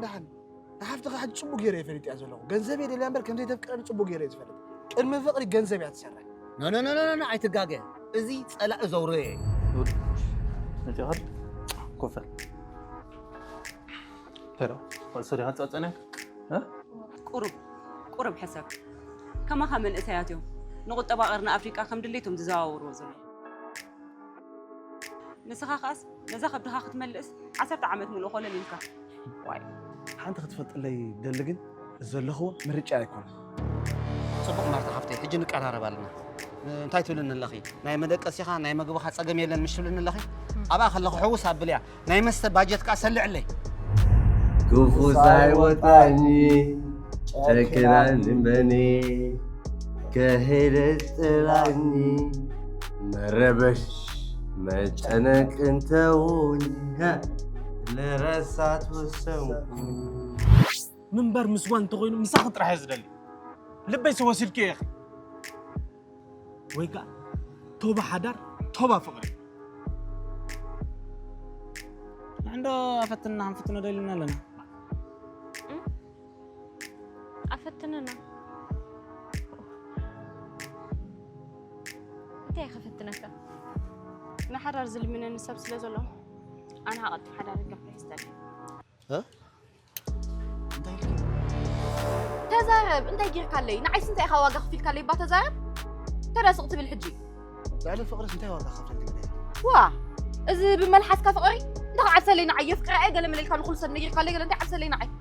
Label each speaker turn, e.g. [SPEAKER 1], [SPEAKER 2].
[SPEAKER 1] دحن نحفتك حد صبو غير يفلت يا زلمه ገንዘብ የሌለ ነበር ከምዘይ ተፍቅረን ጽቡ ገይረ ይፈልጥ ቅድመ ፍቅሪ ገንዘብ ያትሰራ
[SPEAKER 2] ኖ አይትጋገ እዚ ጸላእ ዘውረ
[SPEAKER 3] انت غد كفر ترى صدي هتصصنه ها
[SPEAKER 4] قرب حساب كما خمن اسياتهم نقطه قرنا افريقيا كم دليتهم تزاوروا زلمه نسخه خاص نزا خبدها ختملس 10 عامات مولو خول ليلكا واي
[SPEAKER 1] حنت ክትፈጥ ለይ ደልግን ዘለኹ ምርጫ አይኮን
[SPEAKER 2] صبق مارت خفتي حجي نقرارب ኣለና እንታይ ትብልን ኣለኺ ናይ መደቀሲኻ ናይ መግብኻ ፀገም የለን ምሽ ትብልን ኣለኺ ኣባ ከለኹ ሕውስ ኣብልያ ናይ መስተ ባጀትካ ሰልዕለይ
[SPEAKER 5] ክፉ ሳይወጣኒ ጨክናን በኔ ከሄደች ጥላኝ መረበሽ መጨነቅን ተውኝ لرسات وسوق
[SPEAKER 3] منبر مسوان تغينو مساخ طرح يزدلي لبي سوا سلكي يا اخي ويقع توبه حدر توبه فقري عنده فتنا دليلنا لنا
[SPEAKER 6] افتننا انت يا خفتنك نحرر زلمنا نسب سلازلو أنا هقعد في حدا رجع في استنى.
[SPEAKER 2] ها؟
[SPEAKER 6] تزارب أنت يجيك علي نعيس أنت أخا واقع فيك علي بتزارب ترى سقط بالحجي.
[SPEAKER 1] بعد الفقر أنت واقع خفت لي
[SPEAKER 6] واه إذا بملحس كفقري أنت عسى لي نعيف قرأة قال من اللي كانوا خلص النجير قال لي أنت عسى لي نعيف.